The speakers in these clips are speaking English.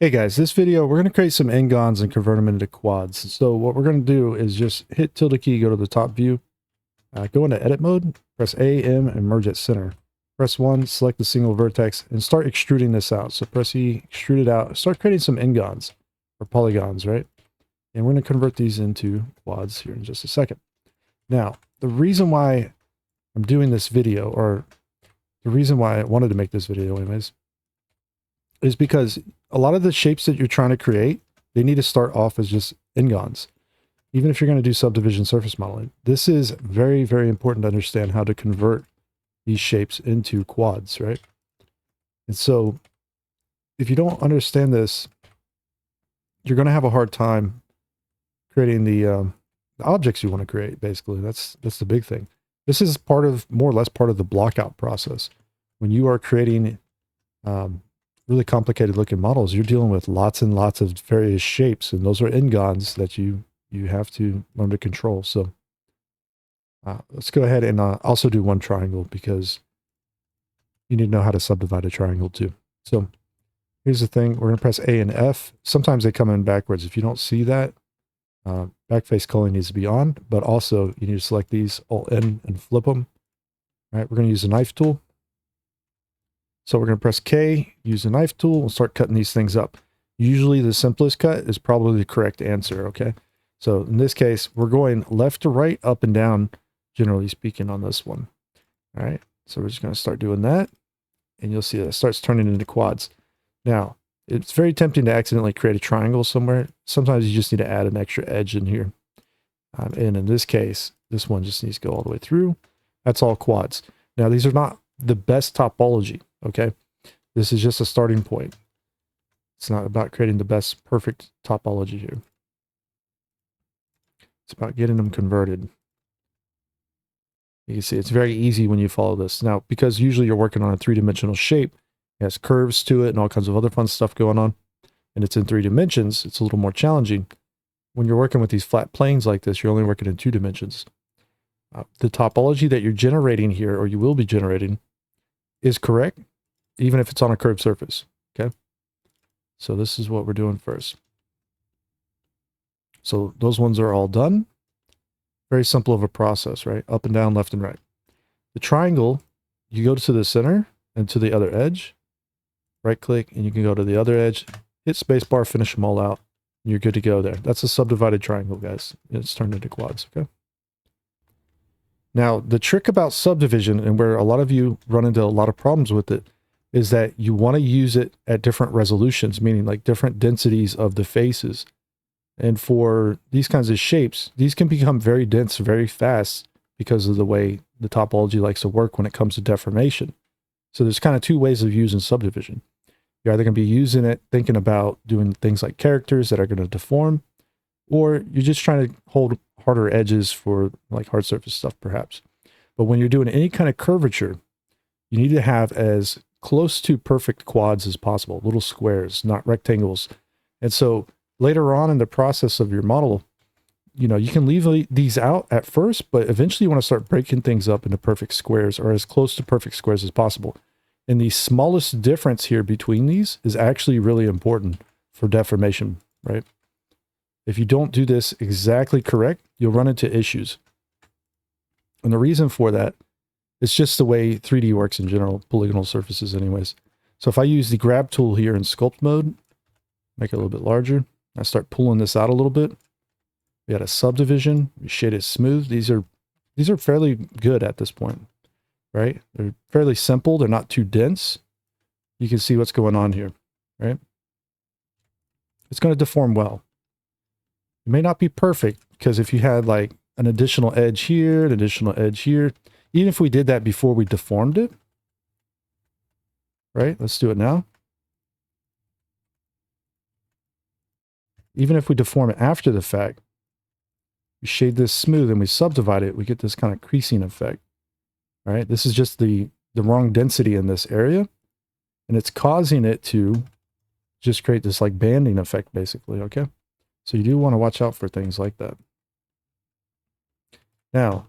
Hey guys, this video, we're going to create some N-gons and convert them into quads. So what we're going to do is just hit tilde key, go to the top view, go into edit mode, press A, M, and merge at center. Press 1, select the single vertex, and start extruding this out. So press E, extrude it out, start creating some N-gons, or polygons, right? And we're going to convert these into quads here in just a second. Now, the reason why I'm doing this video, or the reason why I wanted to make this video anyways, is because a lot of the shapes that you're trying to create, they need to start off as just Ngons. Even if you're going to do subdivision surface modeling, this is very, very important to understand how to convert these shapes into quads, right? And so if you don't understand this, you're going to have a hard time creating the objects you want to create, basically. That's the big thing. This is part of, more or less part of the blockout process. When you are creating really complicated looking models, you're dealing with lots and lots of various shapes, and those are Ngons that you have to learn to control. So let's go ahead and also do one triangle, because you need to know how to subdivide a triangle too. So here's the thing, we're going to press A and F. Sometimes they come in backwards. If you don't see that, backface culling needs to be on, but also you need to select these, Alt N, and flip them. All right, we're going to use the knife tool. So we're going to press K, use the knife tool, and start cutting these things up. Usually the simplest cut is probably the correct answer, okay? So in this case, we're going left to right, up and down, generally speaking, on this one. All right, so we're just going to start doing that, and you'll see that it starts turning into quads. Now, it's very tempting to accidentally create a triangle somewhere. Sometimes you just need to add an extra edge in here. And in this case, this one just needs to go all the way through. That's all quads. Now, these are not the best topology. Okay, this is just a starting point. It's not about creating the best perfect topology here. It's about getting them converted. You can see it's very easy when you follow this. Now, because usually you're working on a three-dimensional shape, it has curves to it and all kinds of other fun stuff going on, and it's in 3 dimensions, it's a little more challenging. When you're working with these flat planes like this, you're only working in 2 dimensions. The topology that you're generating here, or you will be generating, is correct, even if it's on a curved surface, okay? So this is what we're doing first. So those ones are all done. Very simple of a process, right? Up and down, left and right. The triangle, you go to the center and to the other edge, right click, and you can go to the other edge, hit spacebar, finish them all out, and you're good to go there. That's a subdivided triangle, guys. It's turned into quads, okay? Now, the trick about subdivision, and where a lot of you run into a lot of problems with it, is that you want to use it at different resolutions, meaning like different densities of the faces. And for these kinds of shapes, these can become very dense very fast because of the way the topology likes to work when it comes to deformation. So there's kind of 2 ways of using subdivision. You're either going to be using it thinking about doing things like characters that are going to deform, or you're just trying to hold harder edges for like hard surface stuff perhaps. But when you're doing any kind of curvature, you need to have as close to perfect quads as possible, little squares, not rectangles. And so later on in the process of your model, you know, you can leave these out at first, but eventually you want to start breaking things up into perfect squares, or as close to perfect squares as possible. And the smallest difference here between these is actually really important for deformation, right? If you don't do this exactly correct, you'll run into issues. And the reason for that, it's just the way 3D works in general, polygonal surfaces anyways. So if I use the grab tool here in sculpt mode, make it a little bit larger, I start pulling this out a little bit. We got a subdivision, we shade it smooth. These are fairly good at this point, right? They're fairly simple, they're not too dense. You can see what's going on here, right? It's going to deform well. It may not be perfect, because if you had like an additional edge here, an additional edge here, even if we did that before we deformed it, right? Let's do it now. Even if we deform it after the fact, we shade this smooth and we subdivide it, we get this kind of creasing effect. All right, this is just the wrong density in this area, and it's causing it to just create this like banding effect, basically, okay? So you do want to watch out for things like that. Now,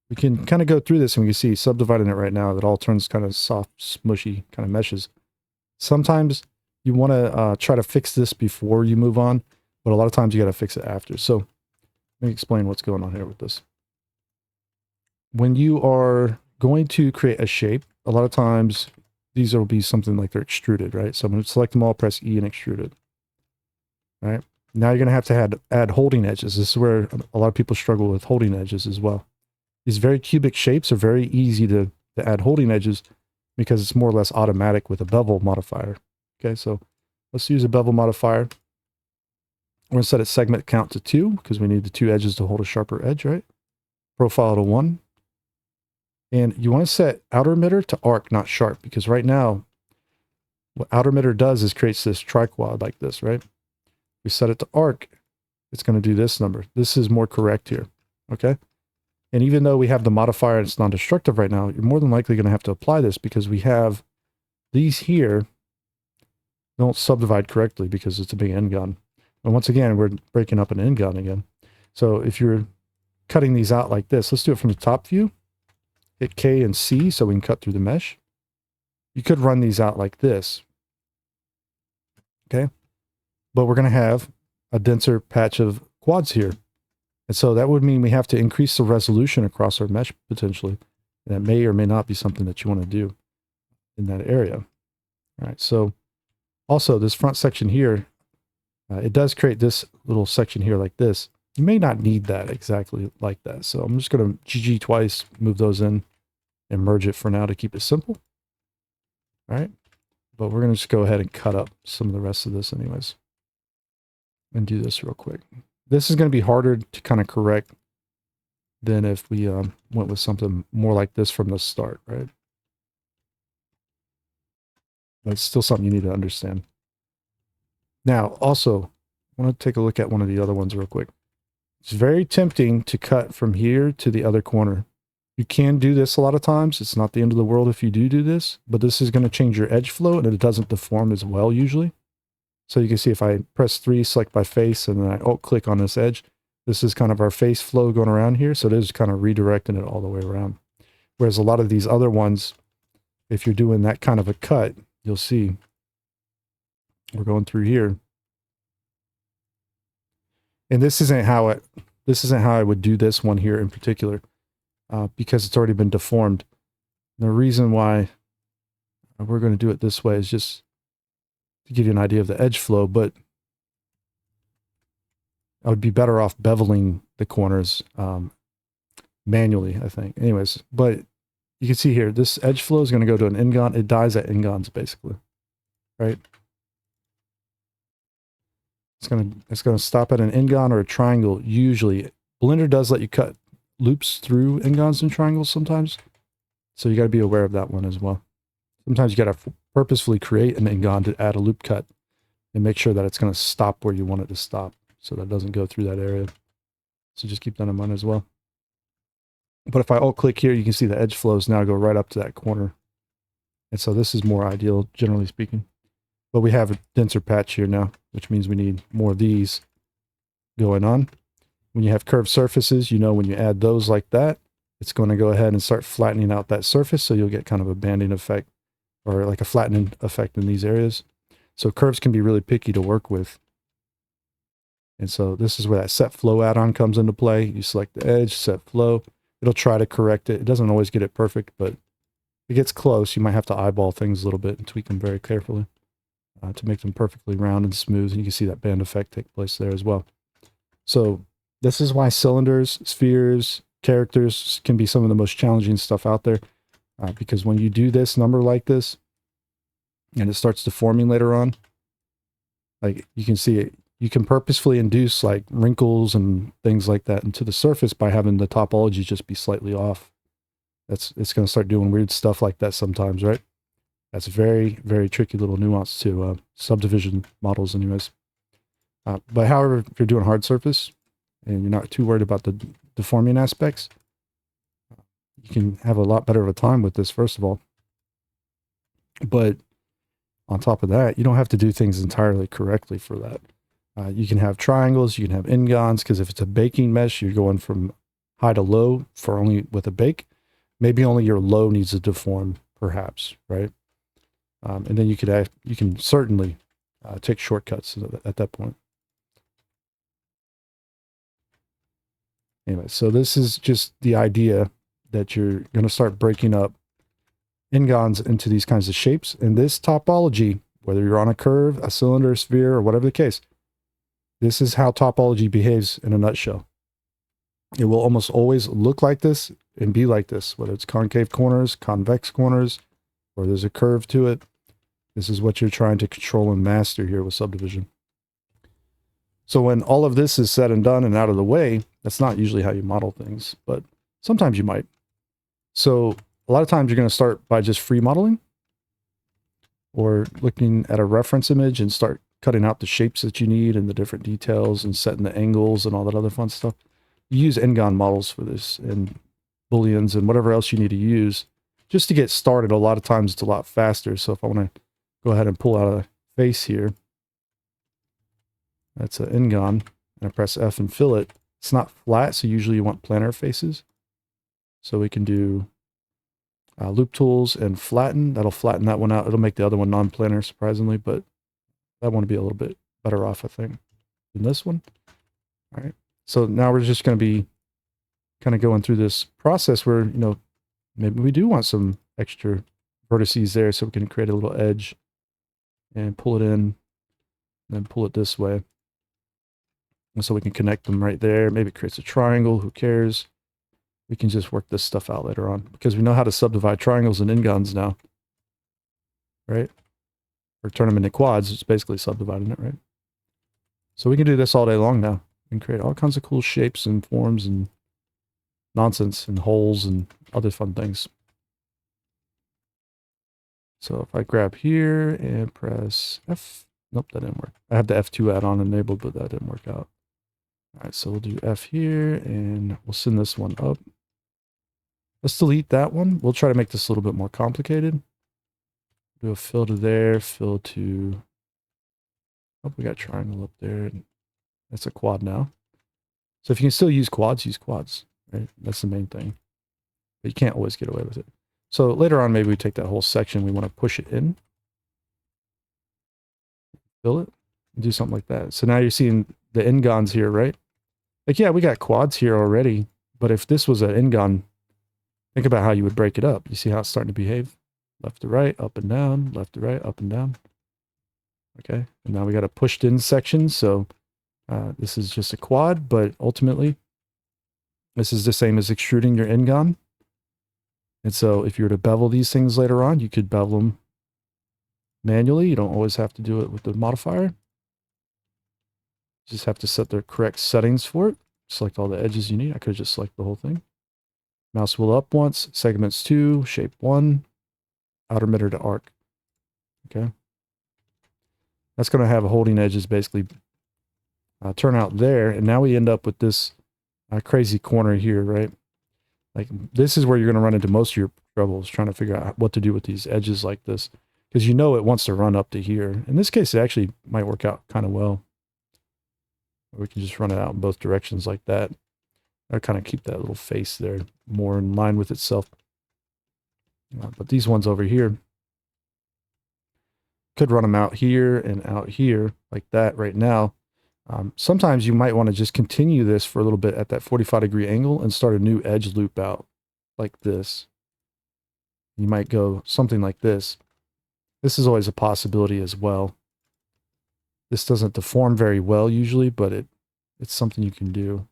we can kind of go through this and we can see subdividing it right now, that all turns kind of soft, smushy, kind of meshes. Sometimes you want to try to fix this before you move on, but a lot of times you got to fix it after. So let me explain what's going on here with this. When you are going to create a shape, a lot of times these will be something like they're extruded, right? So I'm going to select them all, press E and extrude it. All right. Now you're going to have to add holding edges. This is where a lot of people struggle with holding edges as well. These very cubic shapes are very easy to add holding edges because it's more or less automatic with a bevel modifier. Okay, so let's use a bevel modifier. We're going to set its segment count to 2 because we need the 2 edges to hold a sharper edge, right? Profile to 1. And you want to set outer emitter to arc, not sharp, because right now, what outer emitter does is creates this triquad like this, right? We set it to arc, it's going to do this number. This is more correct here, okay? And even though we have the modifier and it's non-destructive right now, you're more than likely going to have to apply this because we have these here don't subdivide correctly because it's a big N-gon. And once again, we're breaking up an N-gon again. So if you're cutting these out like this, let's do it from the top view. Hit K and C so we can cut through the mesh. You could run these out like this. Okay. But we're going to have a denser patch of quads here. And so that would mean we have to increase the resolution across our mesh potentially. And that may or may not be something that you want to do in that area. All right. So also this front section here, it does create this little section here like this. You may not need that exactly like that. So I'm just going to GG twice, move those in and merge it for now to keep it simple. All right. But we're going to just go ahead and cut up some of the rest of this anyways. And do this real quick. This is going to be harder to kind of correct than if we went with something more like this from the start, right? But it's still something you need to understand. Now, also, I want to take a look at one of the other ones real quick. It's very tempting to cut from here to the other corner. You can do this a lot of times. It's not the end of the world if you do this, but this is going to change your edge flow and it doesn't deform as well usually. So you can see if I press 3, select by face, and then I alt-click on this edge, this is kind of our face flow going around here. So it is kind of redirecting it all the way around. Whereas a lot of these other ones, if you're doing that kind of a cut, you'll see we're going through here. And this isn't how I would do this one here in particular, because it's already been deformed. The reason why we're going to do it this way is just to give you an idea of the edge flow, but I would be better off beveling the corners manually, I think. Anyways, but you can see here, this edge flow is going to go to an N-gon. It dies at N-gons basically, right? It's going to stop at an N-gon or a triangle. Usually, Blender does let you cut loops through N-gons and triangles sometimes, so you got to be aware of that one as well. Sometimes you got to purposefully create an N-gon to add a loop cut and make sure that it's going to stop where you want it to stop, so that it doesn't go through that area. So just keep that in mind as well. But if I alt-click here, you can see the edge flows now go right up to that corner, and so this is more ideal, generally speaking. But we have a denser patch here now, which means we need more of these going on. When you have curved surfaces, you know when you add those like that, it's going to go ahead and start flattening out that surface, so you'll get kind of a banding effect or like a flattening effect in these areas. So curves can be really picky to work with. And so this is where that set flow add-on comes into play. You select the edge, set flow. It'll try to correct it. It doesn't always get it perfect, but if it gets close, you might have to eyeball things a little bit and tweak them very carefully to make them perfectly round and smooth. And you can see that band effect take place there as well. So this is why cylinders, spheres, characters can be some of the most challenging stuff out there. Because when you do this number like this, and it starts deforming later on, like you can see it, you can purposefully induce like wrinkles and things like that into the surface by having the topology just be slightly off. It's going to start doing weird stuff like that sometimes, right? That's very, very tricky little nuance to subdivision models anyways. But however, if you're doing hard surface and you're not too worried about the deforming aspects, you can have a lot better of a time with this, first of all. But on top of that, you don't have to do things entirely correctly for that. You can have triangles, you can have N-gons, because if it's a baking mesh, you're going from high to low for only with a bake. Maybe only your low needs to deform, perhaps, right? And then you can certainly take shortcuts at that point. Anyway, so this is just the idea that you're going to start breaking up N-gons into these kinds of shapes. And this topology, whether you're on a curve, a cylinder, a sphere, or whatever the case, this is how topology behaves in a nutshell. It will almost always look like this and be like this, whether it's concave corners, convex corners, or there's a curve to it. This is what you're trying to control and master here with subdivision. So when all of this is said and done and out of the way, that's not usually how you model things, but sometimes you might. So a lot of times you're going to start by just free modeling or looking at a reference image and start cutting out the shapes that you need and the different details and setting the angles and all that other fun stuff. You use N-gon models for this and booleans and whatever else you need to use just to get started. A lot of times it's a lot faster. So if I want to go ahead and pull out a face here, that's an N-gon, and I press F and fill it. It's not flat, so usually you want planar faces. So we can do loop tools and flatten. That'll flatten that one out. It'll make the other one non-planar, surprisingly, but that one will be a little bit better off, I think, than this one. All right. So now we're just going to be kind of going through this process where, you know, maybe we do want some extra vertices there, so we can create a little edge and pull it in, and then pull it this way. And so we can connect them right there. Maybe it creates a triangle. Who cares? We can just work this stuff out later on because we know how to subdivide triangles and N-gons now, right? Or turn them into quads. It's basically subdividing it, right? So we can do this all day long now and create all kinds of cool shapes and forms and nonsense and holes and other fun things. So if I grab here and press F, nope, that didn't work. I have the F2 add-on enabled, but that didn't work out. All right, so we'll do F here, and we'll send this one up. Let's delete that one. We'll try to make this a little bit more complicated. Do a fill to there, fill to... Oh, we got a triangle up there. That's a quad now. So if you can still use quads, right? That's the main thing. But you can't always get away with it. So later on, maybe we take that whole section. We want to push it in. Fill it. And do something like that. So now you're seeing the N-gons here, right? Like, yeah, we got quads here already, but if this was an N-gon, think about how you would break it up. You see how it's starting to behave? Left to right, up and down, left to right, up and down. Okay, and now we got a pushed in section, so this is just a quad, but ultimately, this is the same as extruding your N-gon. And so if you were to bevel these things later on, you could bevel them manually. You don't always have to do it with the modifier. Just have to set the correct settings for it. Select all the edges you need. I could have just selected the whole thing. Mouse wheel up once, segments 2, shape 1, outer emitter to arc. Okay. That's going to have holding edges basically turn out there. And now we end up with this crazy corner here, right? Like this is where you're going to run into most of your troubles trying to figure out what to do with these edges like this. Because you know it wants to run up to here. In this case, it actually might work out kind of well. We can just run it out in both directions like that. I'll kind of keep that little face there more in line with itself. But these ones over here, could run them out here and out here like that right now. Sometimes you might want to just continue this for a little bit at that 45-degree angle and start a new edge loop out like this. You might go something like this. This is always a possibility as well. This doesn't deform very well usually, but it's something you can do.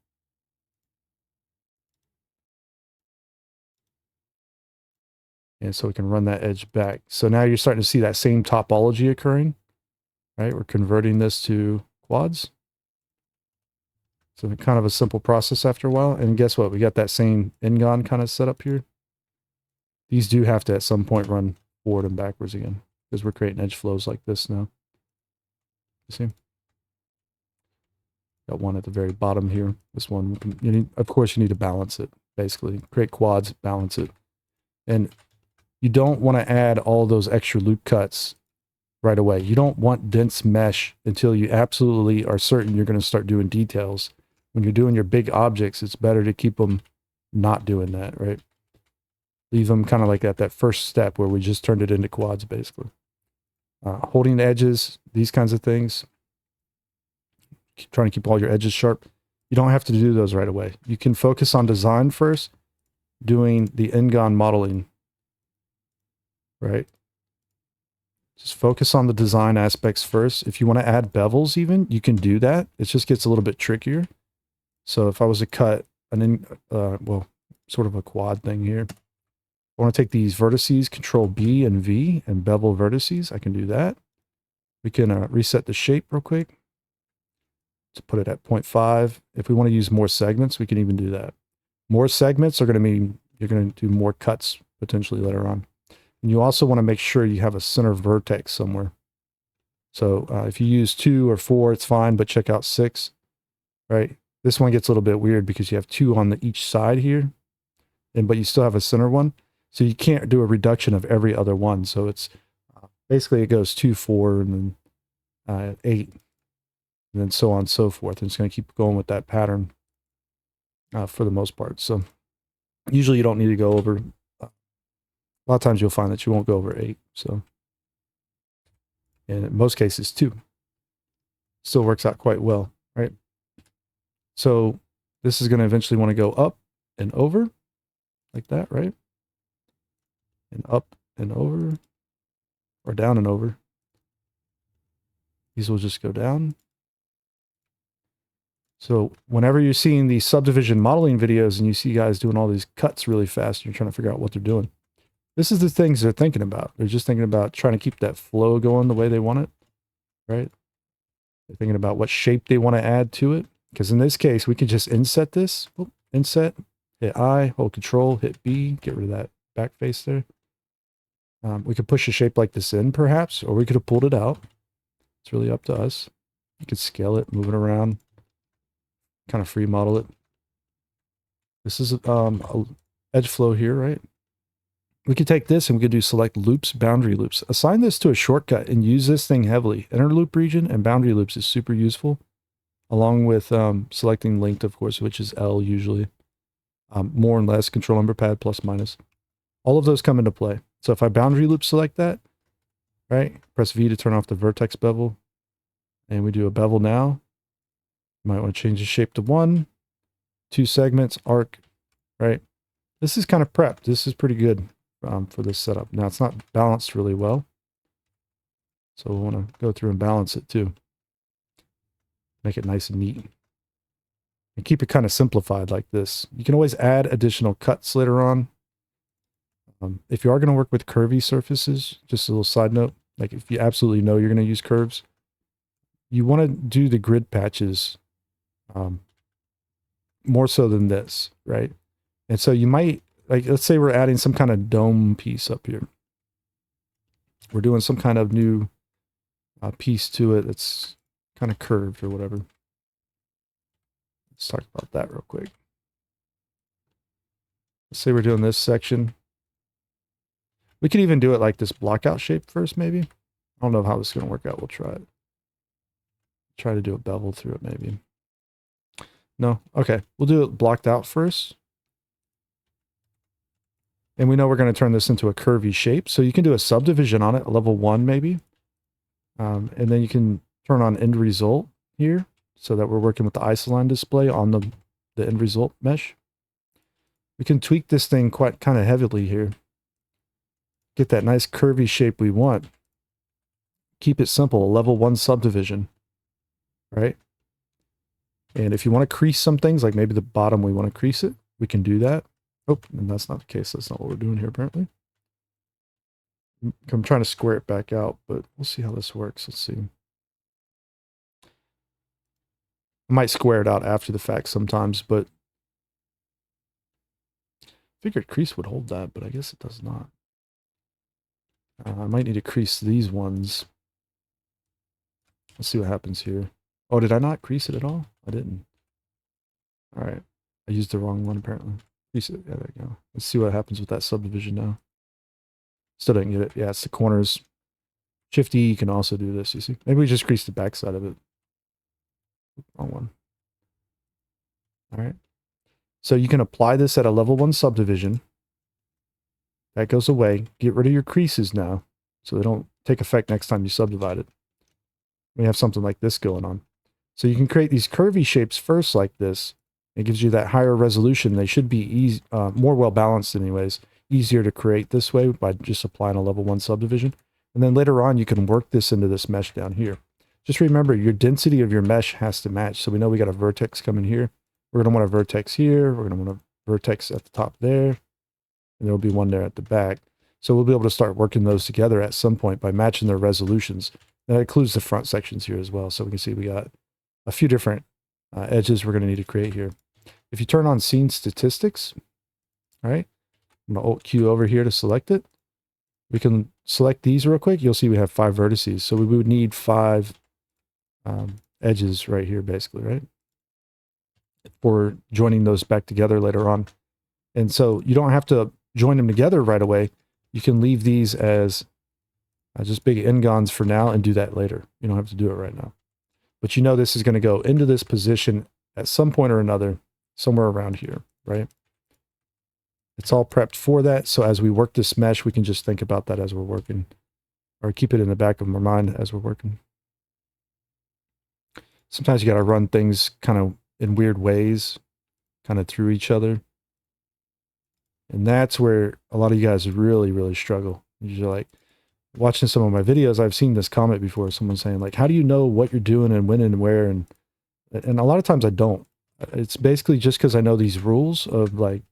And so we can run that edge back. So now you're starting to see that same topology occurring, right? We're converting this to quads. So kind of a simple process after a while. And guess what? We got that same N-gon kind of set up here. These do have to at some point run forward and backwards again because we're creating edge flows like this now. You see? Got one at the very bottom here. This one, of course, you need to balance it, basically. Create quads, balance it. And you don't want to add all those extra loop cuts right away. You don't want dense mesh until you absolutely are certain you're going to start doing details. When you're doing your big objects, it's better to keep them not doing that, right? Leave them kind of like at that first step where we just turned it into quads, basically. holding edges, these kinds of things. Trying to keep all your edges sharp. You don't have to do those right away. You can focus on design first, doing the N-gon modeling, right? Just focus on the design aspects first. If you want to add bevels even, you can do that. It just gets a little bit trickier. So if I was to cut well, sort of a quad thing here. I want to take these vertices, Control B and V, and bevel vertices. I can do that. We can reset the shape real quick to put it at 0.5. If we want to use more segments, we can even do that. More segments are going to mean you're going to do more cuts potentially later on. And you also want to make sure you have a center vertex somewhere. So if you use 2 or 4, it's fine, but check out 6, right? This one gets a little bit weird because you have 2 on each side here, but you still have a center one. So you can't do a reduction of every other one. So it's basically it goes 2, 4, and then 8, and then so on and so forth. And it's going to keep going with that pattern for the most part. So usually you don't need to go over. A lot of times you'll find that you won't go over 8. So, and in most cases 2. Still works out quite well, right? So this is going to eventually want to go up and over like that, right? And up and over, or down and over. These will just go down. So whenever you're seeing these subdivision modeling videos and you see guys doing all these cuts really fast, and you're trying to figure out what they're doing. This is the things they're thinking about. They're just thinking about trying to keep that flow going the way they want it, right? They're thinking about what shape they want to add to it. Because in this case, we can just inset this. Oh, inset, hit I, hold Control, hit B, get rid of that back face there. We could push a shape like this in, perhaps, or we could have pulled it out. It's really up to us. You could scale it, move it around, kind of free model it. This is a edge flow here, right? We could take this and we could do select loops, boundary loops. Assign this to a shortcut and use this thing heavily. Inner loop region and boundary loops is super useful, along with selecting linked, of course, which is L usually. More and less, control number pad, plus, minus. All of those come into play. So if I boundary loop select that, right? Press V to turn off the vertex bevel. And we do a bevel now. You might want to change the shape to 1, 2 segments, arc, right? This is kind of prepped. This is pretty good for this setup. Now it's not balanced really well. So we'll want to go through and balance it too. Make it nice and neat. And keep it kind of simplified like this. You can always add additional cuts later on. If you are going to work with curvy surfaces, just a little side note, like if you absolutely know you're going to use curves, you want to do the grid patches more so than this, right? And so you might, like, let's say we're adding some kind of dome piece up here. We're doing some kind of new piece to it that's kind of curved or whatever. Let's talk about that real quick. Let's say we're doing this section. We could even do it like this blockout shape first, maybe. I don't know how this is going to work out. We'll try it. Try to do a bevel through it, maybe. No? Okay. We'll do it blocked out first. And we know we're going to turn this into a curvy shape. So you can do a subdivision on it, a level 1 maybe. And then you can turn on end result here so that we're working with the isoline display on the end result mesh. We can tweak this thing quite kind of heavily here. Get that nice curvy shape we want. Keep it simple, a level 1 subdivision, right? And if you want to crease some things, like maybe the bottom, we want to crease it, we can do that. Oh, and that's not the case. That's not what we're doing here, apparently. I'm trying to square it back out, but we'll see how this works. Let's see. I might square it out after the fact sometimes, but I figured crease would hold that, but I guess it does not. I might need to crease these ones. Let's see what happens here. Oh, did I not crease it at all? I didn't. All right. I used the wrong one, apparently. Crease it. Yeah, there you go. Let's see what happens with that subdivision now. Still didn't get it. Yeah, it's the corners. Shift E, you can also do this, you see. Maybe we just crease the back side of it. Wrong one. All right. So you can apply this at a level 1 subdivision. That goes away. Get rid of your creases now, so they don't take effect next time you subdivide it. We have something like this going on. So you can create these curvy shapes first like this. It gives you that higher resolution. They should be more well balanced anyways. Easier to create this way by just applying a level 1 subdivision. And then later on, you can work this into this mesh down here. Just remember, your density of your mesh has to match. So we know we got a vertex coming here. We're going to want a vertex here. We're going to want a vertex at the top there. And there will be one there at the back. So we'll be able to start working those together at some point by matching their resolutions. That includes the front sections here as well. So we can see we got a few different edges we're going to need to create here. If you turn on scene statistics, all right, I'm going to Alt-Q over here to select it. We can select these real quick. You'll see we have 5 vertices. So we would need 5 edges right here, basically, right? For joining those back together later on. And so you don't have to join them together right away. You can leave these as just big N-gons for now and do that later. You don't have to do it right now. But you know this is going to go into this position at some point or another, somewhere around here, right? It's all prepped for that. So as we work this mesh, we can just think about that as we're working, or keep it in the back of our mind as we're working. Sometimes you got to run things kind of in weird ways, kind of through each other. And that's where a lot of you guys really, really struggle. You're like, watching some of my videos, I've seen this comment before, someone saying like, how do you know what you're doing and when and where? And a lot of times I don't. It's basically just because I know these rules of like,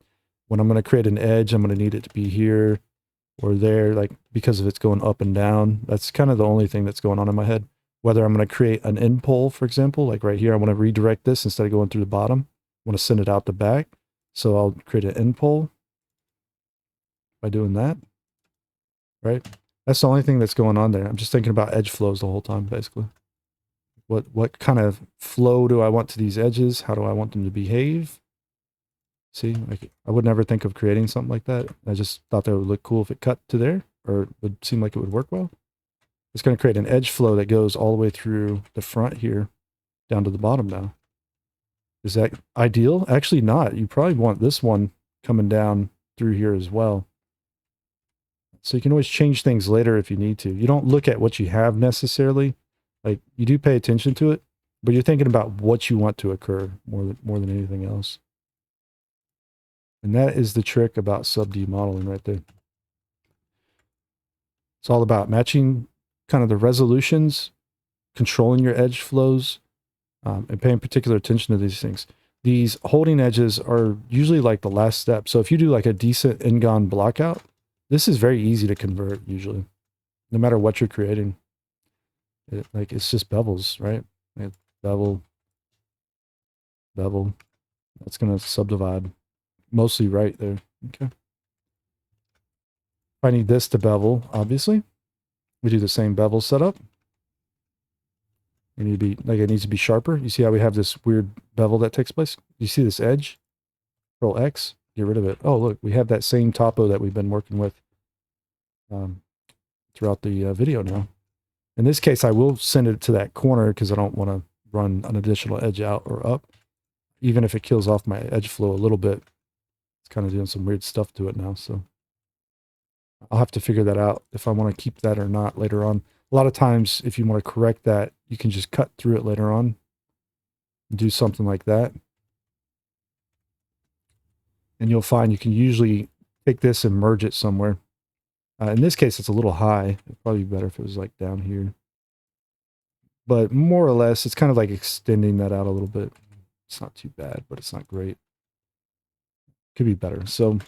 when I'm going to create an edge, I'm going to need it to be here or there, like because of it's going up and down. That's kind of the only thing that's going on in my head. Whether I'm going to create an end pole, for example, like right here, I want to redirect this instead of going through the bottom. I want to send it out the back. So I'll create an end pole by doing that, right? That's the only thing that's going on there. I'm just thinking about edge flows the whole time, basically. What kind of flow do I want to these edges? How do I want them to behave? See, like I would never think of creating something like that. I just thought that would look cool if it cut to there, or it would seem like it would work well. It's going to create an edge flow that goes all the way through the front here, down to the bottom now. Is that ideal? Actually not. You probably want this one coming down through here as well. So you can always change things later if you need to. You don't look at what you have necessarily. Like you do pay attention to it, but you're thinking about what you want to occur more than anything else. And that is the trick about sub-D modeling right there. It's all about matching kind of the resolutions, controlling your edge flows, and paying particular attention to these things. These holding edges are usually like the last step. So if you do like a decent N-gon blockout, this is very easy to convert usually, no matter what you're creating. It's just bevels, right? Like bevel. That's going to subdivide mostly right there. Okay. If I need this to bevel, obviously, we do the same bevel setup. It needs to be sharper. You see how we have this weird bevel that takes place? You see this edge? Control X, get rid of it. Oh, look, we have that same topo that we've been working with throughout the video now. In this case, I will send it to that corner because I don't want to run an additional edge out or up. Even if it kills off my edge flow a little bit, it's kind of doing some weird stuff to it now. So I'll have to figure that out if I want to keep that or not later on. A lot of times, if you want to correct that, you can just cut through it later on and do something like that. And you'll find you can usually take this and merge it somewhere. In this case, it's a little high. It'd probably be better if it was like down here. But more or less, it's kind of like extending that out a little bit. It's not too bad, but it's not great. Could be better. So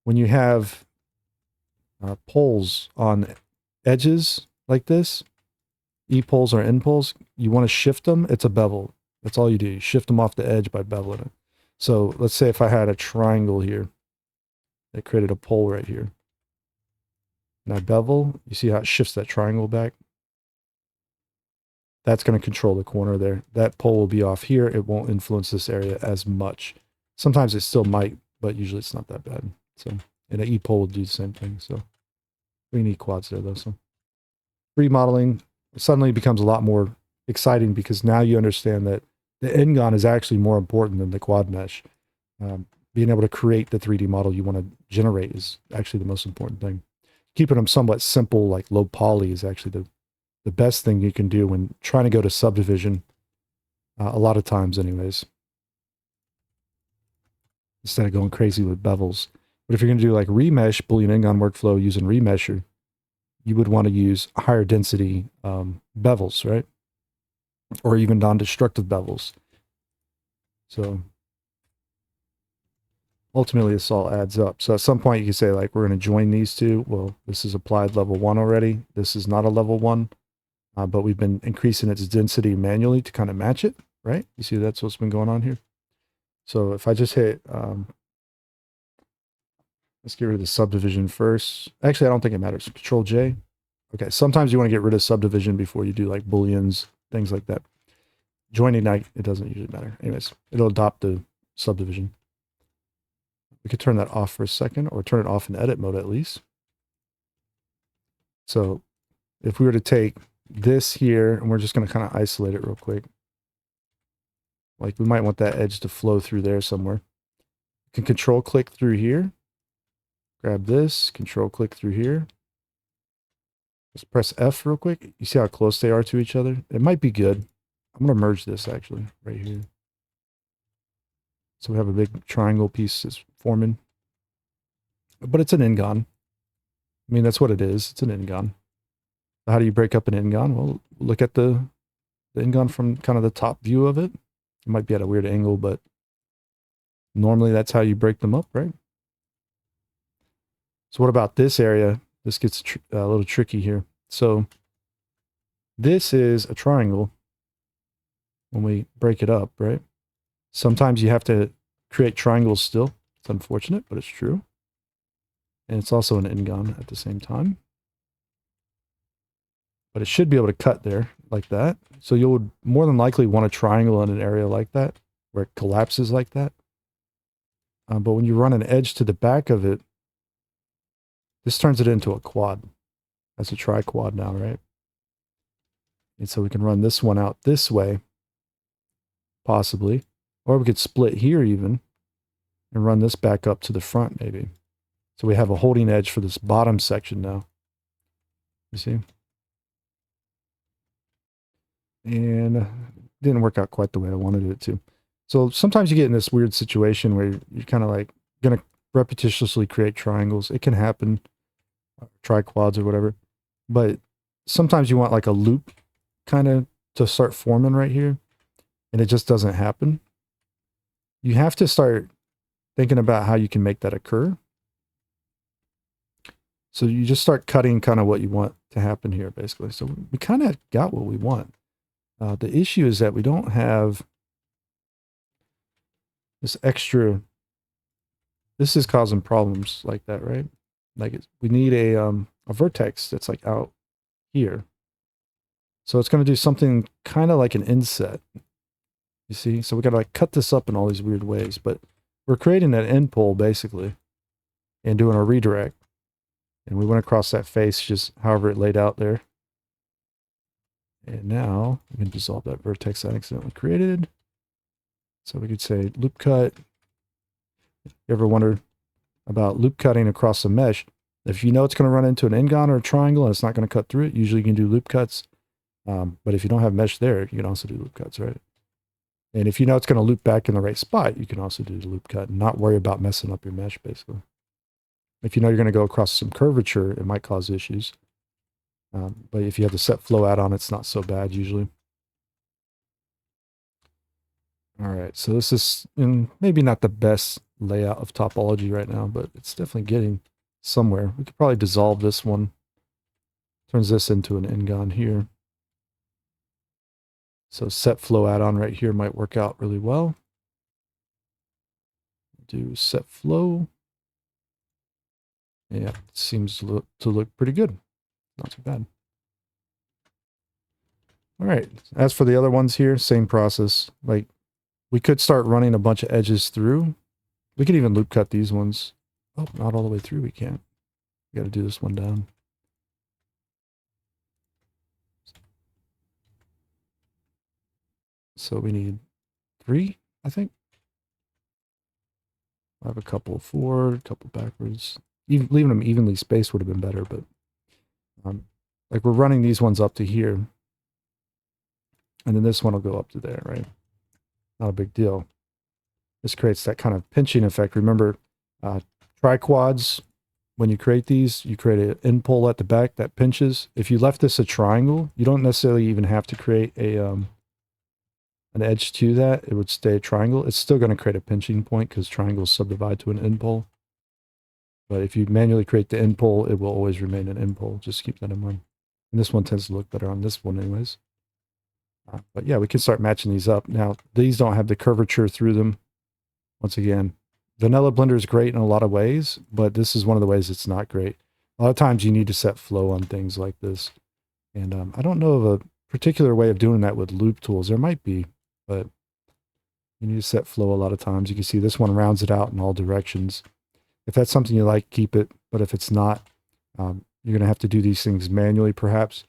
when you have poles on edges like this, E-poles or N-poles, you want to shift them. It's a bevel. That's all you do. You shift them off the edge by beveling it. So let's say if I had a triangle here that created a pole right here. And I bevel, you see how it shifts that triangle back? That's going to control the corner there. That pole will be off here. It won't influence this area as much. Sometimes it still might, but usually it's not that bad. So, and an E-pole will do the same thing. So we need quads there though. So remodeling suddenly becomes a lot more exciting because now you understand that the N-gon is actually more important than the quad mesh. Being able to create the 3D model you want to generate is actually the most important thing. keeping them somewhat simple, like low poly, is actually the best thing you can do when trying to go to subdivision, a lot of times anyways, instead of going crazy with bevels. But if you're going to do like remesh, Boolean N-gon workflow using remesher, you would want to use higher density bevels, right? Or even non-destructive bevels. So ultimately this all adds up. So at some point you can say like, we're going to join these two. Well, this is applied level 1 already. This is not a level 1, but we've been increasing its density manually to kind of match it, right? You see that's what's been going on here. So if I just hit, let's get rid of the subdivision first. Actually, I don't think it matters. Control J. Okay, sometimes you want to get rid of subdivision before you do like booleans, things like that. Joining, it doesn't usually matter. Anyways, it'll adopt the subdivision. We could turn that off for a second, or turn it off in edit mode at least. So if we were to take this here, and we're just going to kind of isolate it real quick. Like we might want that edge to flow through there somewhere. You can control click through here. Grab this, control click through here. Just press F real quick. You see how close they are to each other? It might be good. I'm going to merge this actually right here. So we have a big triangle piece that's forming. But it's an N-gon. I mean, that's what it is. It's an N-gon. How do you break up an N-gon? Well, look at the N-gon from kind of the top view of it. It might be at a weird angle, but normally that's how you break them up, right? So what about this area? This gets a little tricky here. So this is a triangle when we break it up, right? Sometimes you have to create triangles still. It's unfortunate, but it's true. And it's also an N-gon at the same time. But it should be able to cut there like that. So you would more than likely want a triangle in an area like that, where it collapses like that. But when you run an edge to the back of it, this turns it into a quad. That's a tri-quad now, right? And so we can run this one out this way, possibly. Or we could split here even, and run this back up to the front maybe. So we have a holding edge for this bottom section now. You see? And didn't work out quite the way I wanted it to. So sometimes you get in this weird situation where you're kind of like going to repetitiously create triangles. It can happen, triquads or whatever. But sometimes you want like a loop kind of to start forming right here, and it just doesn't happen. You have to start thinking about how you can make that occur. So you just start cutting kind of what you want to happen here, basically. So we kind of got what we want. The issue is that we don't have this extra. This is causing problems like that, right? Like we need a vertex that's like out here. So it's going to do something kind of like an inset. You see? So we got to like cut this up in all these weird ways, but we're creating an end pole basically and doing a redirect. And we went across that face just however it laid out there. And now we can dissolve that vertex I accidentally created. So we could say loop cut. You ever wonder about loop cutting across a mesh? If you know it's going to run into an N-gon or a triangle and it's not going to cut through it, usually you can do loop cuts. But if you don't have mesh there, you can also do loop cuts, right? And if you know it's going to loop back in the right spot, you can also do the loop cut and not worry about messing up your mesh, basically. If you know you're going to go across some curvature, it might cause issues. But if you have the set flow add-on, it's not so bad usually. All right, so this is maybe not the best layout of topology right now, but it's definitely getting somewhere. We could probably dissolve this one. Turns this into an N-gon here. So set flow add-on right here might work out really well. Do set flow. Yeah, it seems to look pretty good. Not too bad. All right, as for the other ones here, same process. Like we could start running a bunch of edges through. We could even loop cut these ones. Oh, not all the way through, we can't. We got to do this one down. So we need 3, I think. I have a couple forward, a couple backwards. Even leaving them evenly spaced would have been better, but like we're running these ones up to here, and then this one will go up to there, right? Not a big deal. This creates that kind of pinching effect. Remember, triquads, when you create these, you create an end pole at the back that pinches. If you left this a triangle, you don't necessarily even have to create a an edge to that. It would stay a triangle. It's still going to create a pinching point because triangles subdivide to an end pole. But if you manually create the end pole, it will always remain an end pole. Just keep that in mind. And this one tends to look better on this one anyways. But yeah, we can start matching these up. Now, these don't have the curvature through them. Once again, vanilla blender is great in a lot of ways, but this is one of the ways it's not great. A lot of times you need to set flow on things like this. And I don't know of a particular way of doing that with loop tools. There might be, but you need to set flow a lot of times. You can see this one rounds it out in all directions. If that's something you like, keep it. But if it's not, you're going to have to do these things manually perhaps.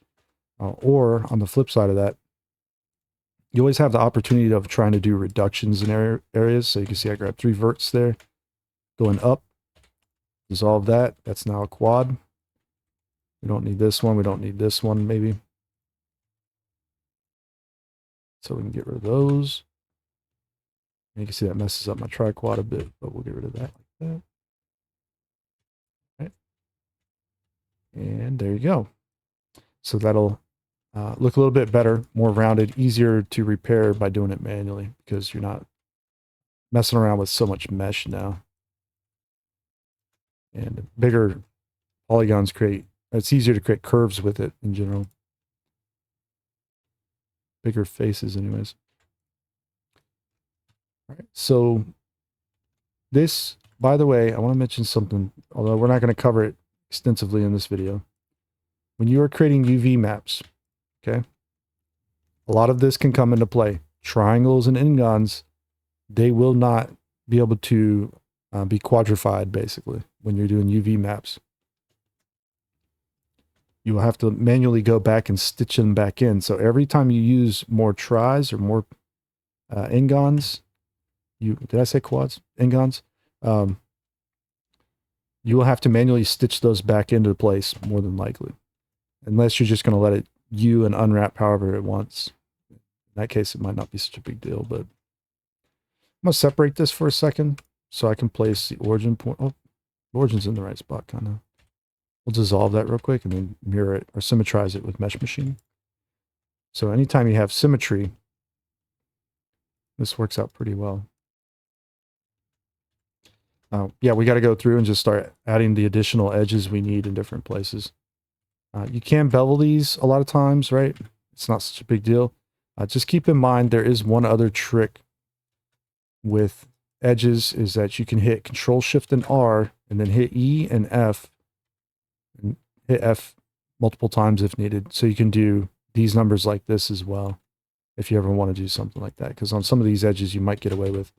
Or on the flip side of that, you always have the opportunity of trying to do reductions in areas. So you can see I grabbed 3 verts there. Going up, dissolve that. That's now a quad. We don't need this one. We don't need this one, maybe. So we can get rid of those. And you can see that messes up my triquad a bit, but we'll get rid of that like that. Right. And there you go. So that'll look a little bit better, more rounded, easier to repair by doing it manually because you're not messing around with so much mesh now. And bigger polygons it's easier to create curves with it in general. Bigger faces anyways. All right, so this, by the way, I want to mention something, although we're not going to cover it extensively in this video. When you are creating UV maps, okay, a lot of this can come into play. Triangles and N-gons, they will not be able to be quadrified, basically, when you're doing UV maps. You will have to manually go back and stitch them back in. So every time you use more tris or more N-gons, did I say quads? N-gons? You will have to manually stitch those back into place, more than likely. Unless you're just going to let it and unwrap however it wants. In that case, it might not be such a big deal, but I'm going to separate this for a second so I can place the origin point. Oh, the origin's in the right spot, kind of. We'll dissolve that real quick and then mirror it or symmetrize it with Mesh Machine. So anytime you have symmetry, this works out pretty well. Yeah, we got to go through and just start adding the additional edges we need in different places. You can bevel these a lot of times, right? It's not such a big deal. Just keep in mind there is one other trick with edges is that you can hit Control Shift and R and then hit E and F and hit F multiple times if needed. So you can do these numbers like this as well if you ever want to do something like that. Because on some of these edges you might get away with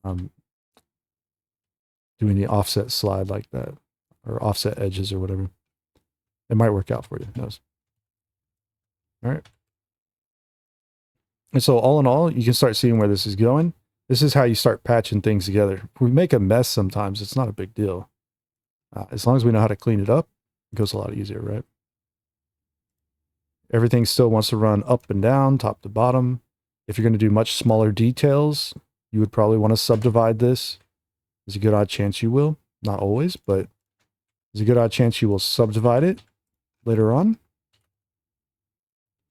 doing the offset slide like that or offset edges or whatever. It might work out for you. Who knows? All right. And so all in all, you can start seeing where this is going. This is how you start patching things together. If we make a mess sometimes, it's not a big deal. As long as we know how to clean it up, it goes a lot easier, right? Everything still wants to run up and down, top to bottom. If you're going to do much smaller details, you would probably want to subdivide this. There's a good odd chance you will. Not always, but there's a good odd chance you will subdivide it later on.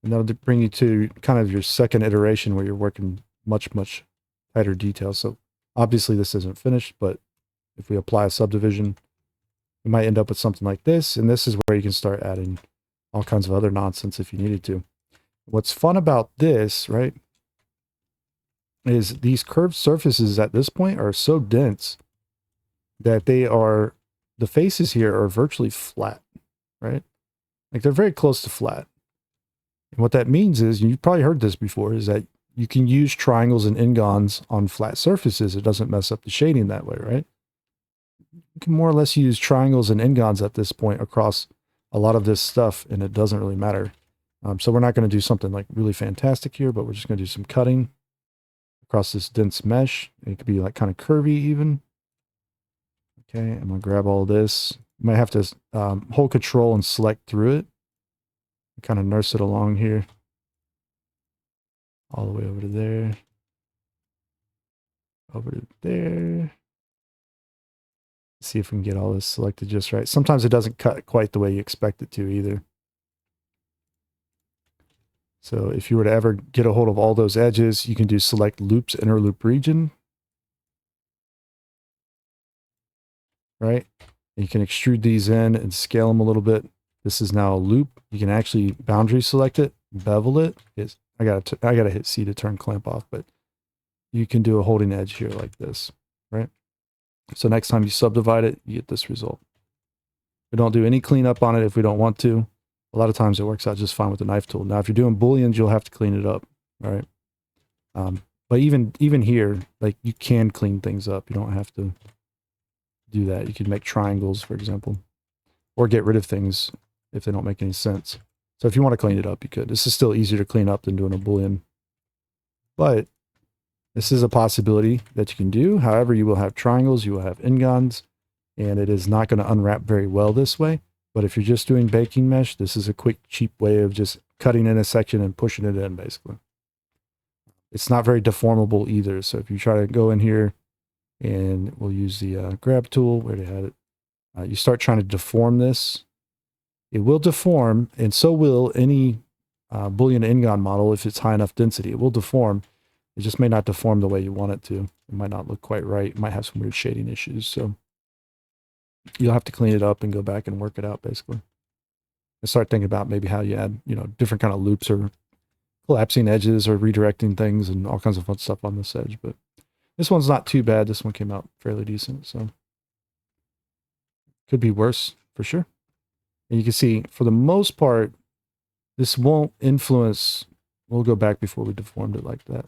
And that'll bring you to kind of your second iteration where you're working much tighter details. So obviously this isn't finished, but if we apply a subdivision, we might end up with something like this. And this is where you can start adding all kinds of other nonsense if you needed to. What's fun about this, right, is these curved surfaces at this point are so dense that the faces here are virtually flat, right? Like they're very close to flat. And what that means is, you've probably heard this before, is that you can use triangles and N-gons on flat surfaces. It doesn't mess up the shading that way, right? You can more or less use triangles and N-gons at this point across a lot of this stuff, and it doesn't really matter. So we're not going to do something like really fantastic here, but we're just going to do some cutting across this dense mesh. It could be like kind of curvy even. Okay, I'm gonna grab all this. You might have to hold control and select through it. Kind of nurse it along here. All the way over to there. Over to there. See if we can get all this selected just right. Sometimes it doesn't cut quite the way you expect it to either. So if you were to ever get a hold of all those edges, you can do select loops, inner loop region. Right? And you can extrude these in and scale them a little bit. This is now a loop. You can actually boundary select it, bevel it. I gotta hit C to turn clamp off, but you can do a holding edge here like this, right? So next time you subdivide it, you get this result. We don't do any cleanup on it if we don't want to. A lot of times it works out just fine with the knife tool. Now, if you're doing booleans, you'll have to clean it up, right? But even here, like you can clean things up. You don't have to do that. You can make triangles, for example, or get rid of things if they don't make any sense. So if you want to clean it up, you could. This is still easier to clean up than doing a boolean, but this is a possibility that you can do. However, you will have triangles, you will have N-gons, and it is not going to unwrap very well this way. But if you're just doing baking mesh, this is a quick, cheap way of just cutting in a section and pushing it in, basically. It's not very deformable either. So if you try to go in here, and we'll use the grab tool, where they had it. You start trying to deform this. It will deform, and so will any Boolean N-gon model if it's high enough density. It will deform. It just may not deform the way you want it to. It might not look quite right. It might have some weird shading issues. So you'll have to clean it up and go back and work it out, basically. And start thinking about maybe how you add, different kind of loops or collapsing edges or redirecting things and all kinds of fun stuff on this edge. But this one's not too bad. This one came out fairly decent. So could be worse for sure. And you can see for the most part, this won't influence. We'll go back before we deformed it like that.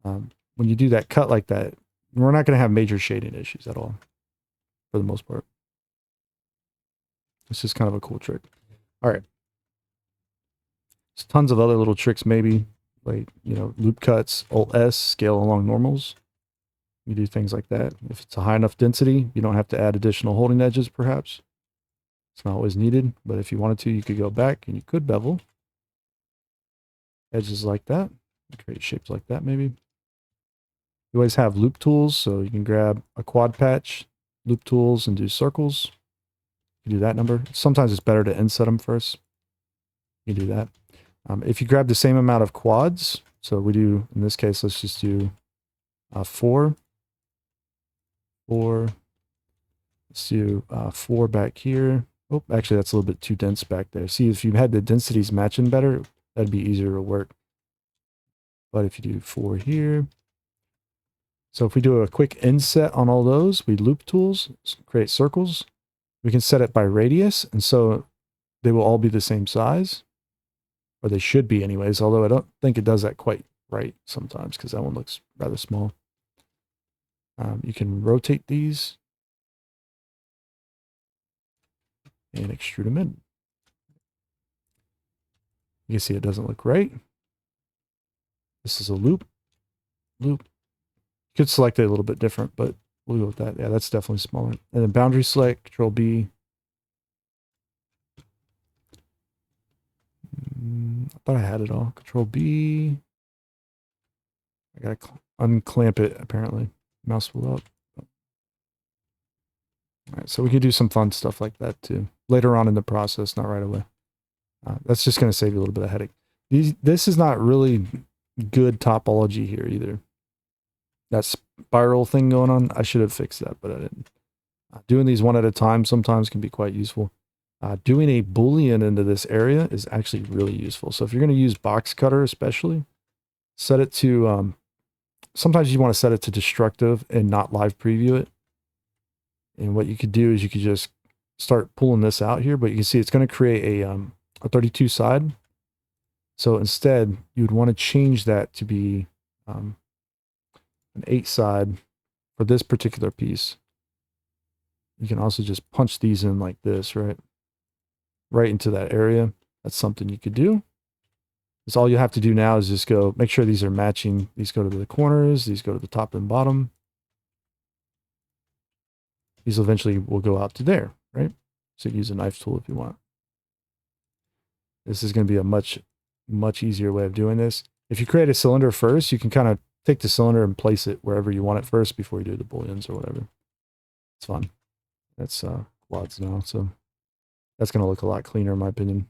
When you do that cut like that, we're not going to have major shading issues at all for the most part. It's just kind of a cool trick. All right. There's tons of other little tricks, maybe like, loop cuts, Alt-S, scale along normals. You do things like that. If it's a high enough density, you don't have to add additional holding edges, perhaps. It's not always needed, but if you wanted to, you could go back and you could bevel edges like that. Create shapes like that, maybe. You always have loop tools, so you can grab a quad patch, loop tools, and do circles. You do that number. Sometimes it's better to inset them first. You do that. If you grab the same amount of quads, so we do, in this case, let's just do 4. Let's do 4 back here. Oh, actually, that's a little bit too dense back there. See, if you had the densities matching better, that'd be easier to work. But if you do 4 here, so if we do a quick inset on all those, we loop tools, create circles. We can set it by radius, and so they will all be the same size, or they should be anyways, although I don't think it does that quite right sometimes because that one looks rather small. You can rotate these and extrude them in. You can see it doesn't look right. This is a loop. Could select it a little bit different, but we'll go with that. Yeah, that's definitely smaller. And then boundary select, Control B. I thought I had it all. Control B. I gotta unclamp it, apparently. Mouse wheel up. All right, so we could do some fun stuff like that too. Later on in the process, not right away. That's just going to save you a little bit of headache. This is not really good topology here either. That spiral thing going on, I should have fixed that, but I didn't. Doing these one at a time sometimes can be quite useful. Doing a Boolean into this area is actually really useful. So if you're going to use box cutter especially, set it to, sometimes you want to set it to destructive and not live preview it. And what you could do is you could just start pulling this out here, but you can see it's going to create a 32 side. So instead, you would want to change that to be an 8 side for this particular piece. You can also just punch these in like this, right? Right into that area. That's something you could do. Because all you have to do now is just go, make sure these are matching. These go to the corners, these go to the top and bottom. these eventually will go out to there, right? So use a knife tool if you want. This is going to be a much easier way of doing this. If you create a cylinder first, you can kind of take the cylinder and place it wherever you want it first before you do the booleans or whatever. It's fun. That's quads now, so that's going to look a lot cleaner in my opinion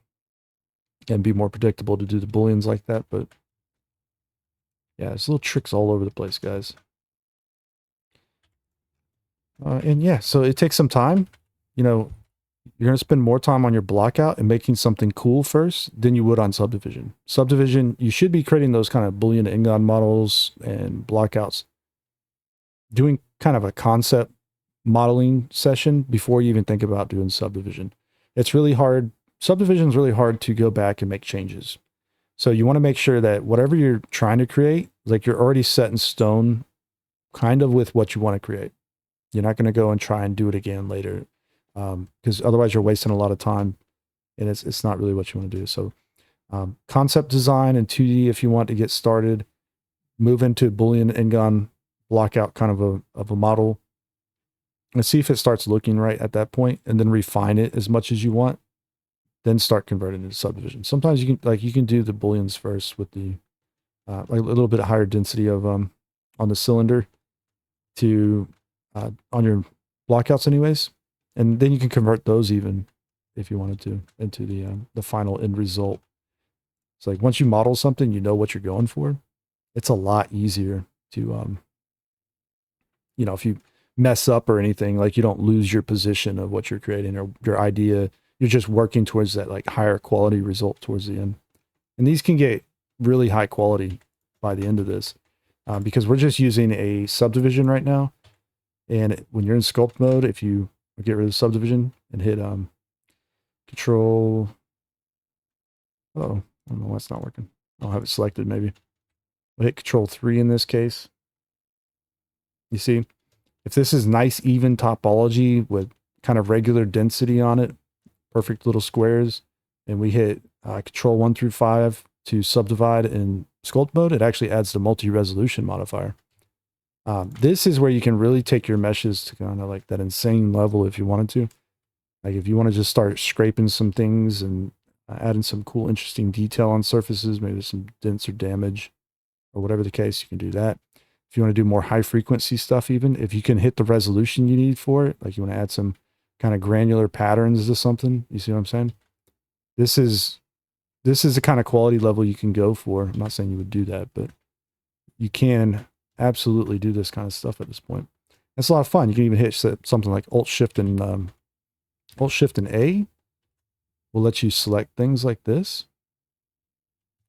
and be more predictable to do the booleans like that. But yeah, there's little tricks all over the place, guys. And yeah, so it takes some time. You know, you're going to spend more time on your blockout and making something cool first than you would on subdivision. Subdivision, you should be creating those kind of Boolean N-gon models and blockouts, doing kind of a concept modeling session before you even think about doing subdivision. It's really hard. Subdivision is really hard to go back and make changes. So you want to make sure that whatever you're trying to create, like you're already set in stone kind of with what you want to create. You're not going to go and try and do it again later, because otherwise you're wasting a lot of time and it's not really what you want to do. So concept design in 2D, if you want to get started, move into Boolean N-gon blockout kind of a model and see if it starts looking right at that point, and then refine it as much as you want. Then start converting into subdivision. Sometimes you can do the booleans first with the like a little bit higher density of on the cylinder to on your blockouts anyways, and then you can convert those even if you wanted to into the final end result. It's like once you model something, you know what you're going for. It's a lot easier to you know, if you mess up or anything, like you don't lose your position of what you're creating or your idea. You're just working towards that like higher quality result towards the end. And these can get really high quality by the end of this because we're just using a subdivision right now. And when you're in sculpt mode, if you get rid of subdivision and hit control, I don't know why it's not working. I'll have it selected maybe. We'll hit control 3 in this case. You see, if this is nice, even topology with kind of regular density on it, perfect little squares, and we hit control 1 through 5 to subdivide in sculpt mode, it actually adds the multi-resolution modifier. This is where you can really take your meshes to kind of like that insane level if you wanted to. Like if you want to just start scraping some things and adding some cool, interesting detail on surfaces, maybe some dents or damage or whatever the case, you can do that. If you want to do more high frequency stuff, even if you can hit the resolution you need for it, like you want to add some kind of granular patterns to something, you see what I'm saying? This is the kind of quality level you can go for. I'm not saying you would do that, but you can absolutely do this kind of stuff at this point. It's a lot of fun. You can even hit something like Alt Shift and A will let you select things like this.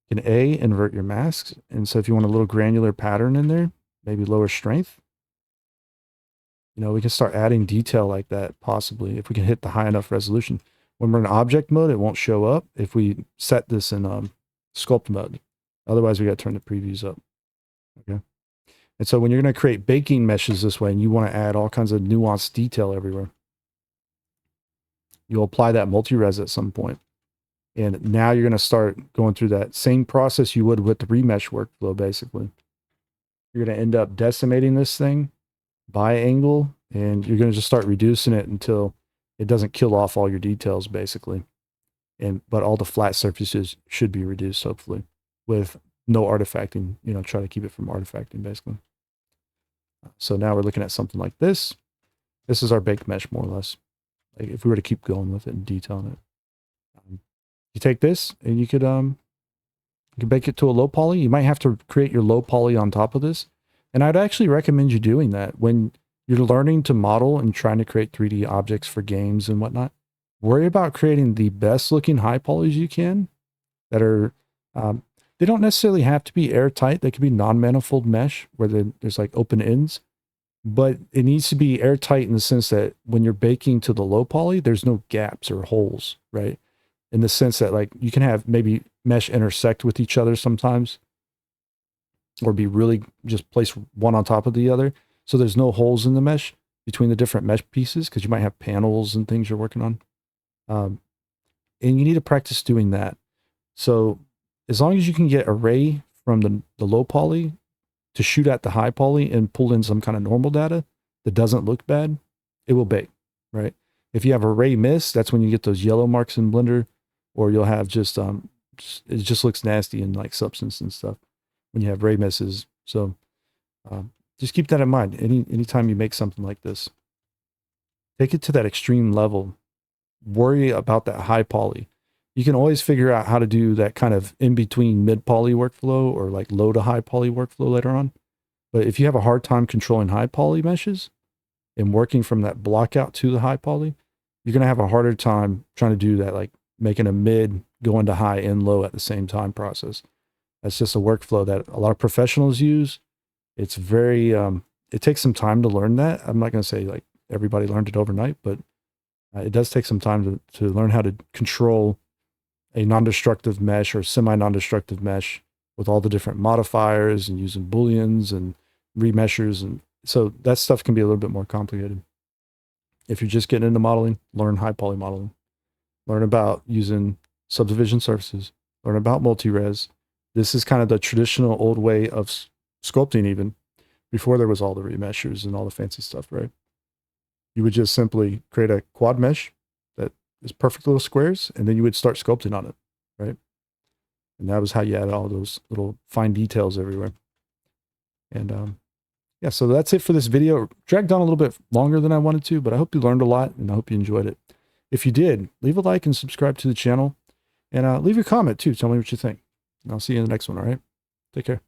You can A invert your masks, and so if you want a little granular pattern in there, maybe lower strength, you know, we can start adding detail like that possibly if we can hit the high enough resolution. When we're in object mode, it won't show up if we set this in sculpt mode. Otherwise, we got to turn the previews up. Okay. And so when you're going to create baking meshes this way and you want to add all kinds of nuanced detail everywhere, you'll apply that multi-res at some point. And now you're going to start going through that same process you would with the remesh workflow, basically. You're going to end up decimating this thing by angle, and you're going to just start reducing it until it doesn't kill off all your details, basically. But all the flat surfaces should be reduced, hopefully, with no artifacting. You know, try to keep it from artifacting, basically. So now we're looking at something like this. This is our baked mesh, more or less. Like if we were to keep going with it and detailing it. You take this and you could bake it to a low poly. You might have to create your low poly on top of this. And I'd actually recommend you doing that when you're learning to model and trying to create 3D objects for games and whatnot. Worry about creating the best looking high polys you can that are, they don't necessarily have to be airtight. They could be non-manifold mesh where there's like open ends, but it needs to be airtight in the sense that when you're baking to the low poly, there's no gaps or holes, right? In the sense that like you can have maybe mesh intersect with each other sometimes, or be really just place one on top of the other. So there's no holes in the mesh between the different mesh pieces because you might have panels and things you're working on. And you need to practice doing that. So as long as you can get array from the low poly to shoot at the high poly and pull in some kind of normal data that doesn't look bad, it will bake, right? If you have a ray miss, that's when you get those yellow marks in Blender, or you'll have just it just looks nasty in like Substance and stuff when you have ray misses. So just keep that in mind. Anytime you make something like this, take it to that extreme level. Worry about that high poly. You can always figure out how to do that kind of in between mid poly workflow or like low to high poly workflow later on. But if you have a hard time controlling high poly meshes and working from that blockout to the high poly, you're going to have a harder time trying to do that, like making a mid go into high and low at the same time process. That's just a workflow that a lot of professionals use. It's very, it takes some time to learn that. I'm not going to say like everybody learned it overnight, but it does take some time to learn how to control a non-destructive mesh or semi-non-destructive mesh with all the different modifiers and using booleans and remeshers. And so that stuff can be a little bit more complicated. If you're just getting into modeling, learn high poly modeling. Learn about using subdivision surfaces. Learn about multi-res. This is kind of the traditional old way of sculpting even, before there was all the remeshers and all the fancy stuff, right? You would just simply create a quad mesh that is perfect little squares, and then you would start sculpting on it, right? And that was how you add all those little fine details everywhere. And yeah, so that's it for this video. Dragged on a little bit longer than I wanted to, but I hope you learned a lot, and I hope you enjoyed it. If you did, leave a like and subscribe to the channel, and leave your comment too. Tell me what you think. And I'll see you in the next one, all right? Take care.